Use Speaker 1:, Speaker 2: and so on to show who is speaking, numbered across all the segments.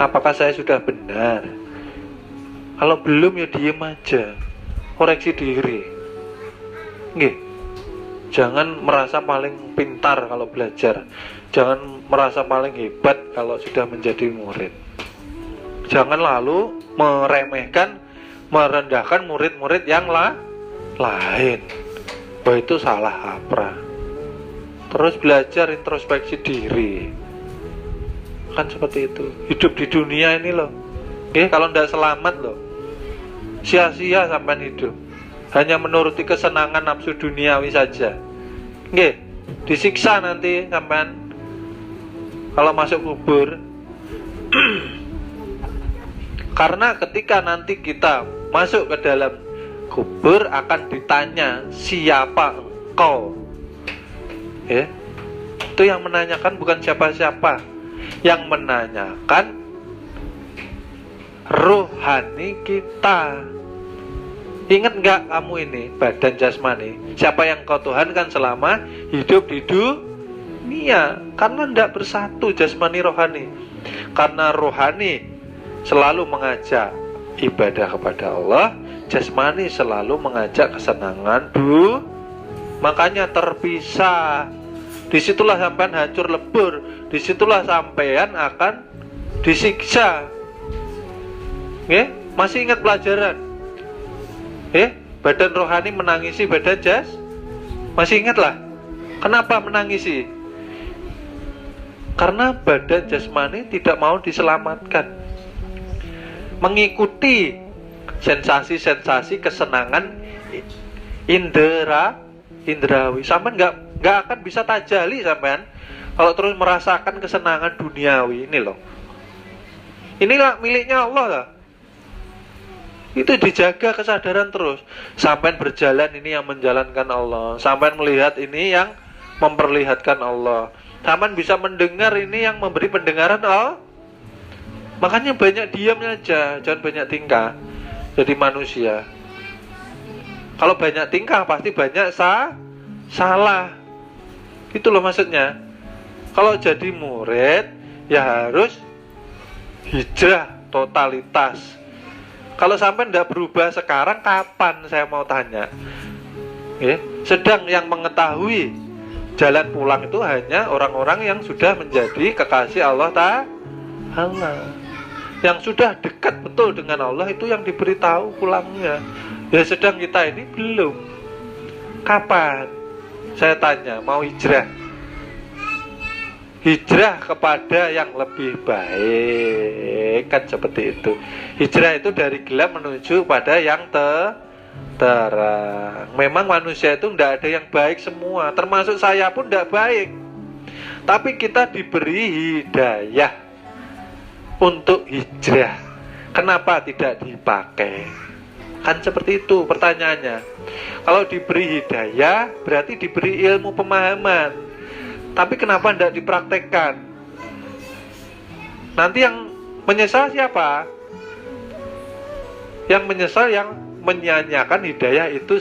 Speaker 1: Apakah saya sudah benar? Kalau belum ya diem aja, koreksi diri. Nggih. Jangan merasa paling pintar kalau belajar. Jangan merasa paling hebat kalau sudah menjadi murid. Jangan lalu meremehkan, merendahkan murid-murid yang lain. Bahwa itu salah kaprah. Terus belajar introspeksi diri. Kan seperti itu. Hidup di dunia ini loh. Kalau tidak selamat loh, sia-sia sampai hidup. Hanya menuruti kesenangan nafsu duniawi saja. Disiksa nanti sampean kalau masuk kubur. Karena ketika nanti kita masuk ke dalam kubur akan ditanya, siapa engkau? Itu yang menanyakan bukan siapa-siapa. Yang menanyakan rohani kita. Ingat gak kamu ini, badan jasmani, siapa yang kau tuhankan selama hidup di dunia? Karena tidak bersatu jasmani rohani. Karena rohani selalu mengajak ibadah kepada Allah, jasmani selalu mengajak kesenangan makanya terpisah. Disitulah sampean hancur lebur, disitulah sampean akan disiksa. Masih ingat pelajaran? Badan rohani menangisi badan jas. Masih ingat lah. Kenapa menangisi? Karena badan jasmani tidak mau diselamatkan, mengikuti sensasi-sensasi kesenangan indrawi. Sampean nggak akan bisa tajali sampean kalau terus merasakan kesenangan duniawi ini loh. Inilah miliknya Allah lah. Itu dijaga kesadaran terus. Sampean berjalan ini yang menjalankan Allah. Sampean melihat ini yang memperlihatkan Allah. Sampean bisa mendengar ini yang memberi pendengaran Allah. Makanya banyak diamnya aja, jangan banyak tingkah. Jadi manusia. Kalau banyak tingkah pasti banyak salah. Itu loh maksudnya. Kalau jadi murid ya harus hijrah totalitas. Kalau sampai tidak berubah sekarang, kapan saya mau tanya? Sedang yang mengetahui jalan pulang itu hanya orang-orang yang sudah menjadi kekasih Allah Ta'ala. Yang sudah dekat betul dengan Allah itu yang diberitahu pulangnya. Ya sedang kita ini belum. Kapan? Saya tanya, mau hijrah? Hijrah kepada yang lebih baik. Kan seperti itu. Hijrah itu dari gelap menuju pada yang terang. Memang manusia itu tidak ada yang baik semua. Termasuk saya pun tidak baik. Tapi kita diberi hidayah untuk hijrah. Kenapa tidak dipakai? Kan seperti itu pertanyaannya. Kalau diberi hidayah berarti diberi ilmu pemahaman. Tapi kenapa tidak dipraktekkan? Nanti yang menyesal siapa? Yang menyesal yang menyanyiakan hidayah itu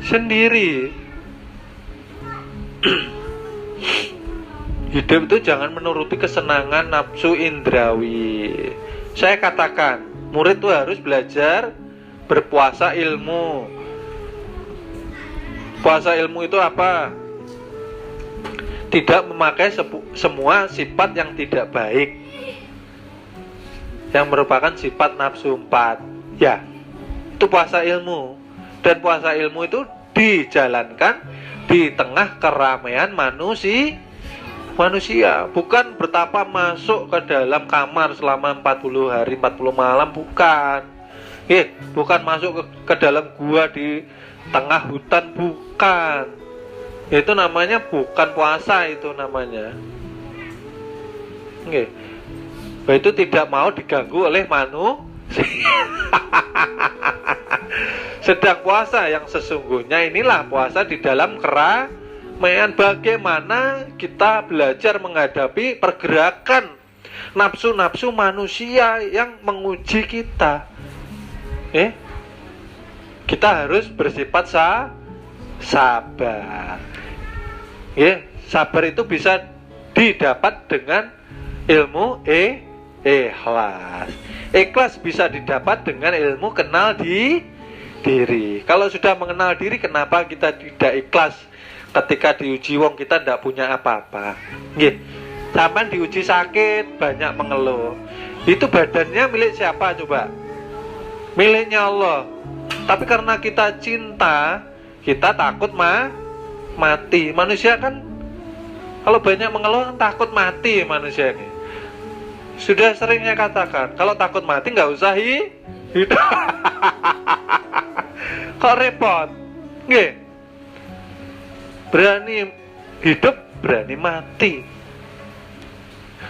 Speaker 1: sendiri. Hidup itu jangan menuruti kesenangan nafsu indrawi. Saya katakan, murid itu harus belajar berpuasa ilmu. Puasa ilmu itu apa? Tidak memakai semua sifat yang tidak baik, yang merupakan sifat nafsu 4. Ya, itu puasa ilmu. Dan puasa ilmu itu dijalankan di tengah keramaian manusia. Bukan bertapa masuk ke dalam kamar selama 40 hari 40 malam. Bukan. Bukan masuk ke dalam gua di tengah hutan. Bukan. Itu namanya bukan puasa, itu namanya. Itu tidak mau diganggu oleh manusia. Sedang puasa yang sesungguhnya inilah puasa di dalam keramaian. Bagaimana kita belajar menghadapi pergerakan nafsu-nafsu manusia yang menguji kita. Kita harus bersifat sabar. Sabar itu bisa didapat dengan ilmu ikhlas. Ikhlas bisa didapat dengan ilmu kenal diri. Kalau sudah mengenal diri, kenapa kita tidak ikhlas ketika diuji? Wong kita tidak punya apa-apa. Nggih. Sampai diuji sakit, banyak mengeluh. Itu badannya milik siapa coba? Miliknya Allah. Tapi karena kita cinta, kita takut mati. Manusia kan kalau banyak mengeluh kan takut mati manusia ini. Sudah sering saya katakan, kalau takut mati nggak usah hidup. Kok repot? Nggih. Berani hidup, berani mati.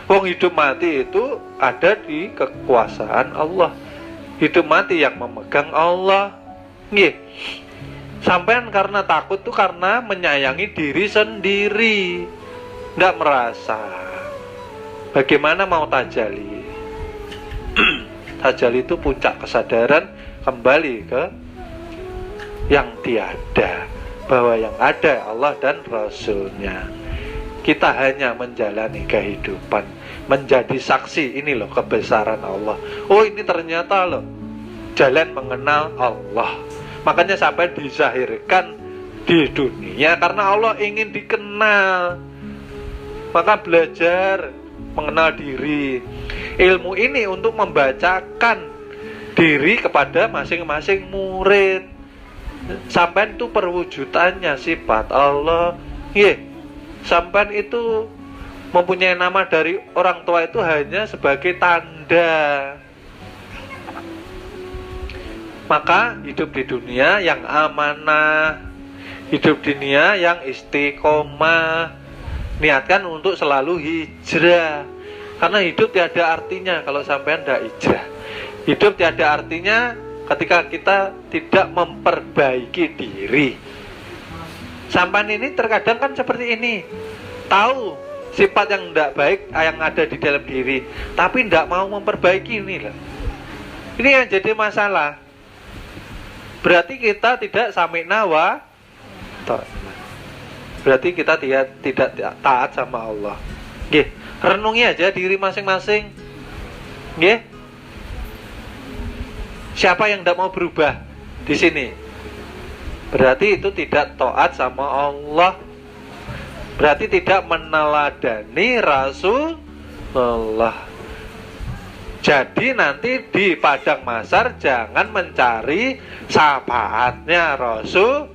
Speaker 1: Wong hidup mati itu ada di kekuasaan Allah. Hidup mati yang memegang Allah. Nggih. Sampean karena takut tuh karena menyayangi diri sendiri. Nggak merasa. Bagaimana mau tajalli? Tajalli itu puncak kesadaran kembali ke yang tiada, bahwa yang ada Allah dan Rasulnya. Kita hanya menjalani kehidupan, menjadi saksi. Ini loh kebesaran Allah. Oh, ini ternyata loh jalan mengenal Allah. Makanya sampai dizahirkan di dunia karena Allah ingin dikenal. Maka belajar mengenal diri. Ilmu ini untuk membacakan diri kepada masing-masing murid. Sampai itu perwujudannya sifat Allah. Sampai itu mempunyai nama dari orang tua itu hanya sebagai tanda. Maka hidup di dunia yang amanah, hidup di dunia yang istiqomah. Niatkan untuk selalu hijrah. Karena hidup tiada artinya kalau sampean tidak hijrah. Hidup tiada artinya ketika kita tidak memperbaiki diri. Sampean ini terkadang kan seperti ini. Tahu sifat yang tidak baik yang ada di dalam diri, tapi tidak mau memperbaiki ini lah. Ini yang jadi masalah. Berarti kita tidak sami'na wa ta'na. Berarti kita tidak taat sama Allah. Nggih, renungi aja diri masing-masing. Nggih. Siapa yang tidak mau berubah di sini? Berarti itu tidak taat sama Allah. Berarti tidak meneladani Rasulullah. Jadi nanti di padang mahsyar jangan mencari syafaatnya Rasul.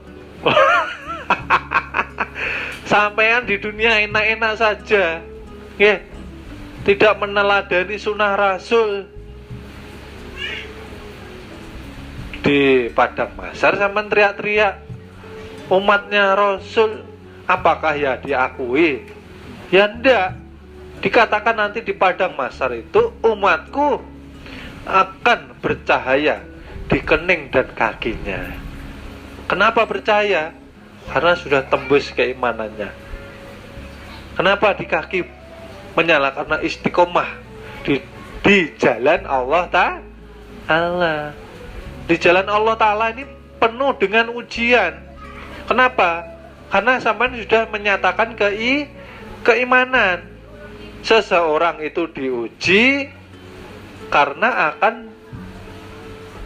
Speaker 1: Sampean di dunia enak-enak saja, tidak meneladani sunnah Rasul. Di padang mahsyar sampean teriak-teriak umatnya Rasul, apakah ya diakui? Ya enggak. Dikatakan nanti di padang mahsyar itu umatku akan bercahaya di kening dan kakinya. Kenapa bercahaya? Karena sudah tembus keimanannya. Kenapa di kaki menyala? Karena istiqomah di jalan Allah Ta'ala. Di jalan Allah Ta'ala ini penuh dengan ujian. Kenapa? Karena sampean sudah menyatakan keimanan. Seseorang itu diuji karena akan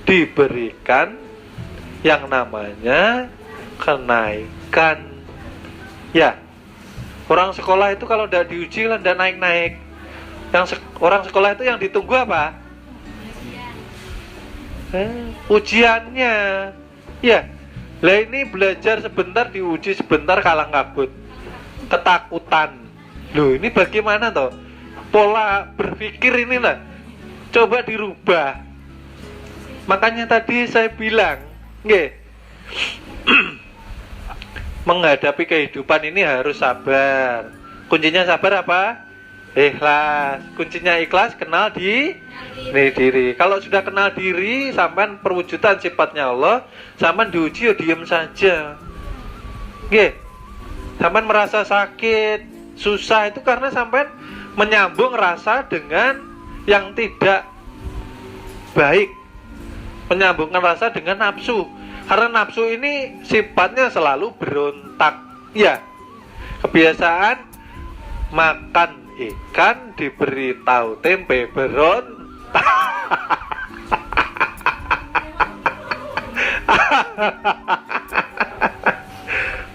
Speaker 1: diberikan yang namanya kenaikan. Ya, orang sekolah itu kalau tidak diuji tidak naik-naik. Orang sekolah itu yang ditunggu apa? Ujiannya. Ya, lah ini belajar sebentar diuji sebentar kalang kabut. Ketakutan. Loh, ini bagaimana toh? Pola berpikir inilah coba dirubah. Makanya tadi saya bilang, menghadapi kehidupan ini harus sabar. Kuncinya sabar apa? Ikhlas. Kuncinya ikhlas kenal diri. Kalau sudah kenal diri, sampean perwujudan sifatnya Allah, sampean diuji ya diam saja. Sampean merasa sakit, susah itu karena sampean menyambung rasa dengan yang tidak baik. Menyambungkan rasa dengan nafsu. Karena nafsu ini sifatnya selalu berontak. Ya, kebiasaan makan ikan, diberi tahu tempe berontak.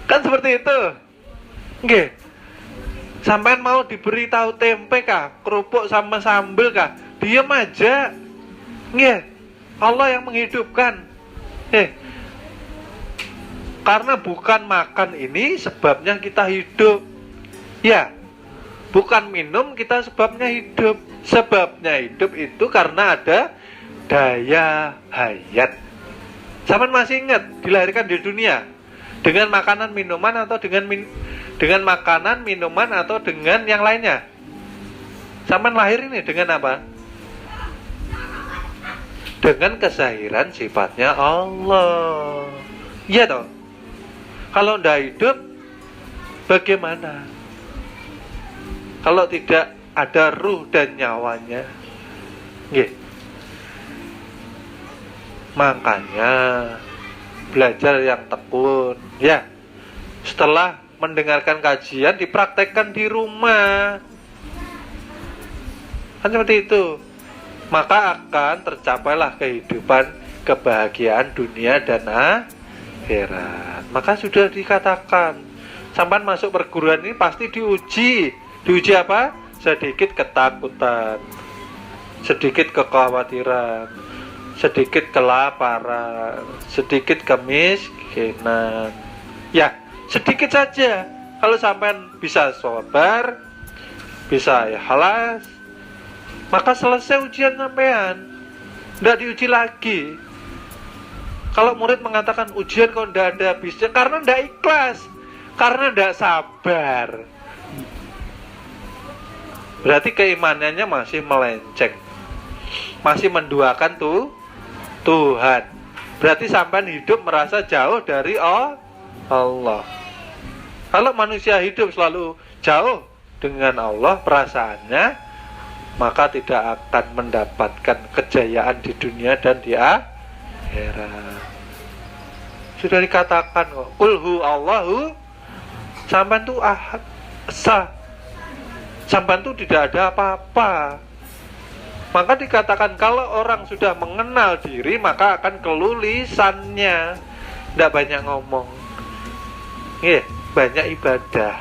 Speaker 1: Kan seperti itu. Nggih. Sampean mau diberi tahu tempe kah, kerupuk sama sambel kah? Diam aja. Nggih. Allah yang menghidupkan. Karena bukan makan ini sebabnya kita hidup. Ya. Bukan minum kita sebabnya hidup. Sebabnya hidup itu karena ada daya hayat. Sampean masih ingat dilahirkan di dunia dengan makanan minuman atau dengan makanan minuman atau dengan yang lainnya? Sampean lahir ini dengan apa? Dengan kezahiran sifatnya Allah. Iya toh? Kalau tidak hidup, bagaimana? Kalau tidak ada ruh dan nyawanya, nggih. Makanya belajar yang tekun, ya. Setelah mendengarkan kajian, dipraktekkan di rumah. Kan seperti itu. Maka akan tercapailah kehidupan, kebahagiaan dunia dan akhirat. Maka sudah dikatakan, sampai masuk perguruan ini pasti diuji. Diuji apa? Sedikit ketakutan, sedikit kekhawatiran, sedikit kelaparan, sedikit kemiskinan. Ya, sedikit saja. Kalau sampean bisa sabar, bisa ikhlas, maka selesai ujian sampean. Tidak diuji lagi. Kalau murid mengatakan ujian kok tidak ada habisnya, karena tidak ikhlas, karena tidak sabar. Berarti keimanannya masih melenceng, masih menduakan Tuhan. Berarti sampean hidup merasa jauh dari Allah. Kalau manusia hidup selalu jauh dengan Allah perasaannya, maka tidak akan mendapatkan kejayaan di dunia dan di akhirat. Sudah dikatakan kok, Qul hu Allahu, sampean itu ahad, esa. Sampean itu tidak ada apa-apa. Maka dikatakan kalau orang sudah mengenal diri, maka akan keluh lisannya, tidak banyak ngomong, banyak ibadah.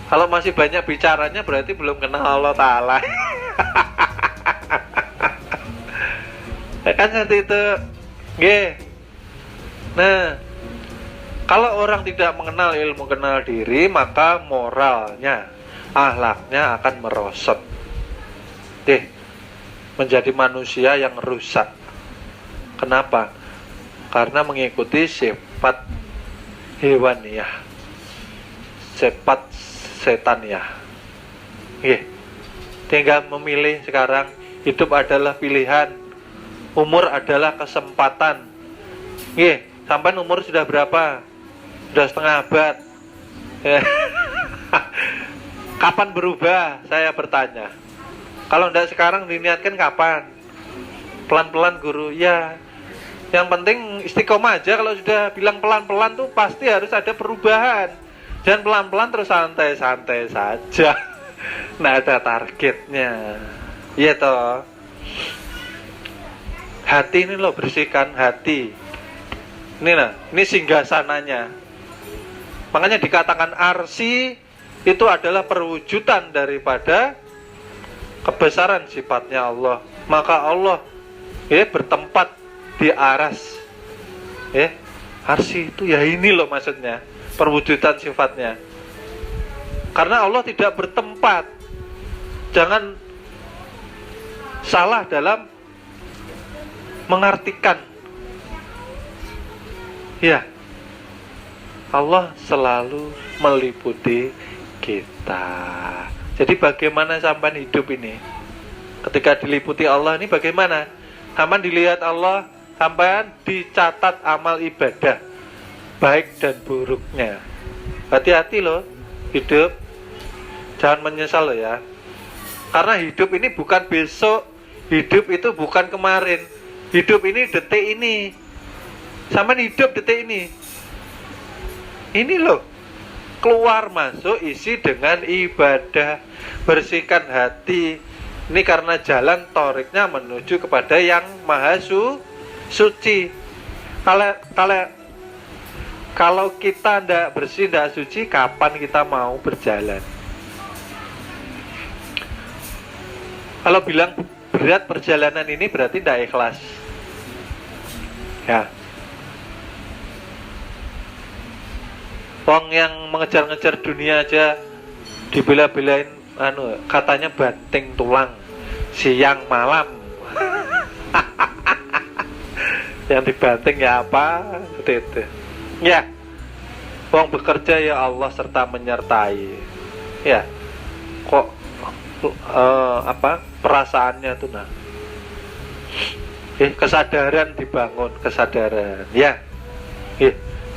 Speaker 1: Kalau masih banyak bicaranya berarti belum kenal Allah Ta'ala. Kan seperti itu. Nah, kalau orang tidak mengenal ilmu kenal diri, maka moralnya, akhlaknya akan merosot. Menjadi manusia yang rusak. Kenapa? Karena mengikuti sifat hewaniyah, sifat setaniyah. Tinggal memilih sekarang. Hidup adalah pilihan, umur adalah kesempatan. Sampai umur sudah berapa? Sudah setengah abad. Kapan berubah? Saya bertanya. Kalau tidak sekarang diniatkan kapan? Pelan-pelan guru. Ya, yang penting istiqomah aja. Kalau sudah bilang pelan-pelan tuh pasti harus ada perubahan. Jangan pelan-pelan terus santai-santai saja. Nah, ada targetnya. Iya toh. Hati ini loh, bersihkan hati. Ini singgasananya. Makanya dikatakan arsi itu adalah perwujudan daripada kebesaran sifatnya Allah. Maka Allah bertempat di aras. Arsi itu ya ini loh maksudnya, perwujudan sifatnya. Karena Allah tidak bertempat. Jangan salah dalam mengartikan. Ya, Allah selalu meliputi kita. Jadi bagaimana sampean hidup ini? Ketika diliputi Allah ini bagaimana? Sampean dilihat Allah, sampean dicatat amal ibadah, baik dan buruknya. Hati-hati loh, hidup. Jangan menyesal loh ya. Karena hidup ini bukan besok, hidup itu bukan kemarin. Hidup ini detik ini. Sampean hidup detik ini. Ini loh. keluar masuk isi dengan ibadah, bersihkan hati. Ini karena jalan toriknya menuju kepada yang maha suci. Kalau kita tidak bersih, tidak suci, kapan kita mau berjalan? Kalau bilang berat perjalanan ini berarti tidak ikhlas. Ya. Wong yang mengejar-ngejar dunia aja dibela-belain katanya banting tulang siang malam. Yang dibanting ya apa? Itu. Ya. Wong bekerja ya Allah serta menyertai. Ya. Kok perasaannya tuh kesadaran dibangun, kesadaran ya.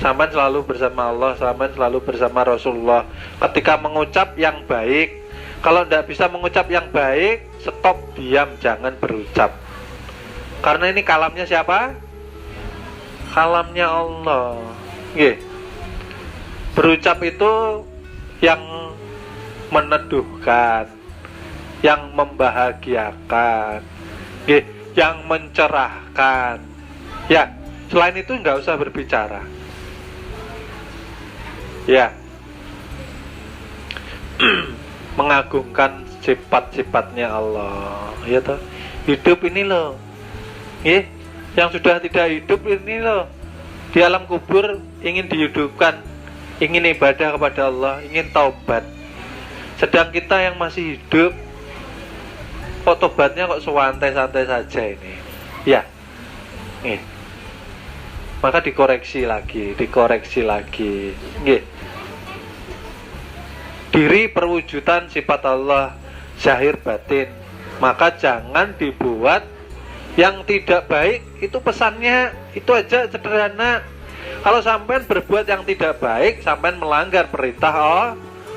Speaker 1: Sampai selalu bersama Allah, sampai selalu bersama Rasulullah. Ketika mengucap yang baik, kalau tidak bisa mengucap yang baik, stop, diam, jangan berucap. Karena ini kalamnya siapa? Kalamnya Allah. Berucap itu yang meneduhkan, yang membahagiakan, yang mencerahkan. Ya, selain itu nggak usah berbicara. Ya, mengagungkan sifat-sifatnya Allah. Ya toh, hidup ini loh. Yang sudah tidak hidup ini loh, di alam kubur ingin dihidupkan, ingin ibadah kepada Allah, ingin taubat. Sedang kita yang masih hidup, kok tobatnya kok santai-santai saja ini. Ya. Maka dikoreksi lagi. Diri perwujudan sifat Allah zahir batin. Maka jangan dibuat yang tidak baik. Itu pesannya, itu aja sederhana. Kalau sampean berbuat yang tidak baik, sampean melanggar perintah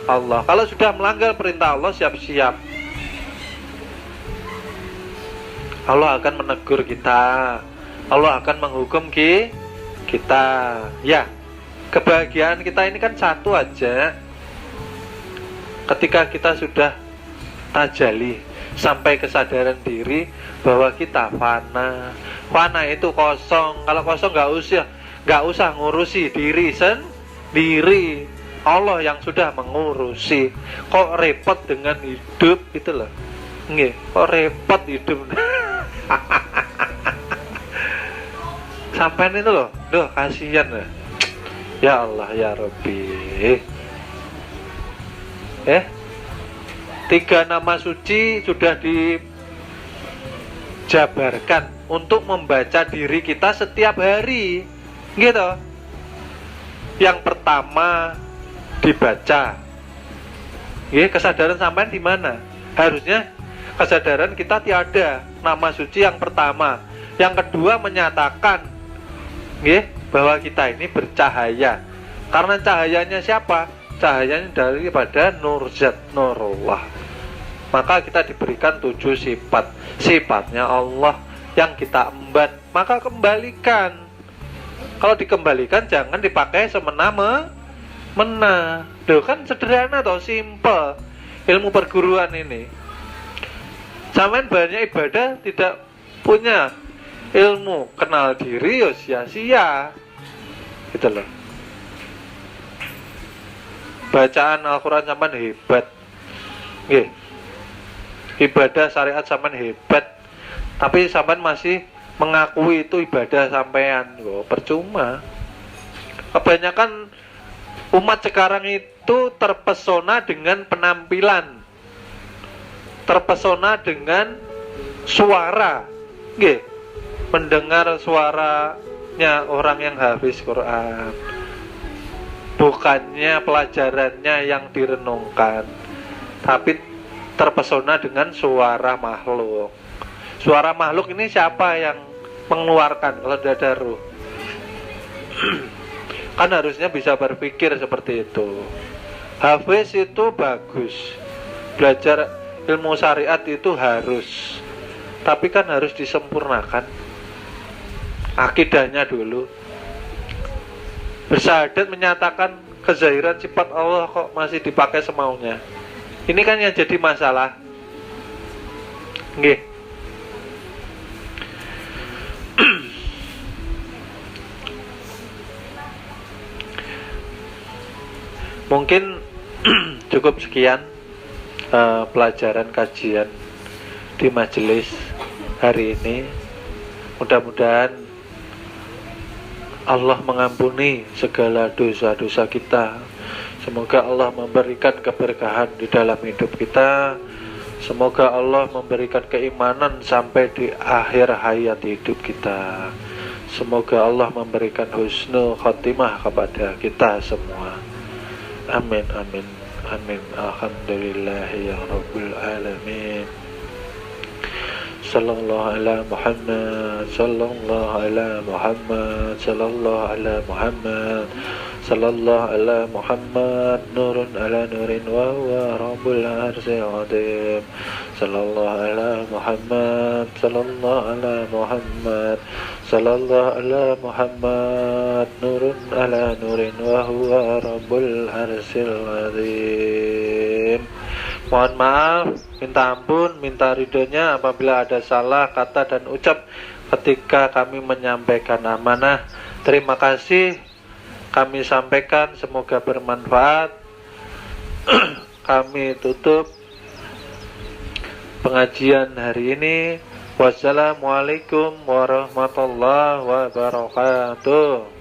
Speaker 1: Allah. Kalau sudah melanggar perintah Allah, siap-siap Allah akan menegur kita, Allah akan menghukum kita. Ya, kebahagiaan kita ini kan satu aja. Ketika kita sudah tajali sampai kesadaran diri bahwa kita fana itu kosong. Kalau kosong nggak usah ngurusi diri sendiri. Allah yang sudah mengurusi. Kok repot dengan hidup gitu loh. Kok repot hidup. Sampai itu loh, kasihan ya. Ya Allah ya Rabbi. 3 nama suci sudah dijabarkan untuk membaca diri kita setiap hari, gitu. Yang pertama dibaca. Kesadaran sampean di mana? Harusnya kesadaran kita tiada nama suci yang pertama. Yang kedua menyatakan bahwa kita ini bercahaya. Karena cahayanya siapa? Cahayanya daripada nur zat, nurullah. Maka kita diberikan 7 sifat. Sifatnya Allah yang kita emban, maka kembalikan. Kalau dikembalikan jangan dipakai semena-mena. Kan sederhana toh, simple. Ilmu perguruan ini. Sampean banyak ibadah tidak punya ilmu kenal diri, ya sia-sia. Gitu loh. Bacaan Al-Quran sampean hebat. Ibadah syariat sampean hebat. Tapi sampean masih mengakui itu ibadah sampean. Percuma. Kebanyakan umat sekarang itu terpesona dengan penampilan, terpesona dengan suara. Mendengar suaranya orang yang hafiz Quran, bukannya pelajarannya yang direnungkan, tapi terpesona dengan suara makhluk. Suara makhluk ini siapa yang mengeluarkan kalau tidak ada ruh? Kan harusnya bisa berpikir seperti itu. Hafiz itu bagus, belajar ilmu syariat itu harus, tapi kan harus disempurnakan akidahnya dulu. Bersyahadat menyatakan kezahiran sifat Allah kok masih dipakai semaunya. Ini kan yang jadi masalah. Nggih. Mungkin cukup sekian pelajaran kajian di majelis hari ini. Mudah-mudahan Allah mengampuni segala dosa-dosa kita. Semoga Allah memberikan keberkahan di dalam hidup kita. Semoga Allah memberikan keimanan sampai di akhir hayat hidup kita. Semoga Allah memberikan husnul khotimah kepada kita semua. Amin, amin, amin. Alhamdulillah ya Rabbul Alamin. Sallallahu ala Muhammad, sallallahu ala Muhammad, sallallahu ala Muhammad, sallallahu ala Muhammad, nurun ala nurin wa huwa Rabbul Arsyil Azim. Sallallahu ala Muhammad, sallallahu ala Muhammad, sallallahu ala Muhammad, nurun ala nurin wa huwa Rabbul Arsyil Azim. Mohon maaf, minta ampun, minta ridhonya apabila ada salah kata dan ucap ketika kami menyampaikan amanah. Terima kasih kami sampaikan, semoga bermanfaat. Kami tutup pengajian hari ini. Wassalamualaikum warahmatullahi wabarakatuh.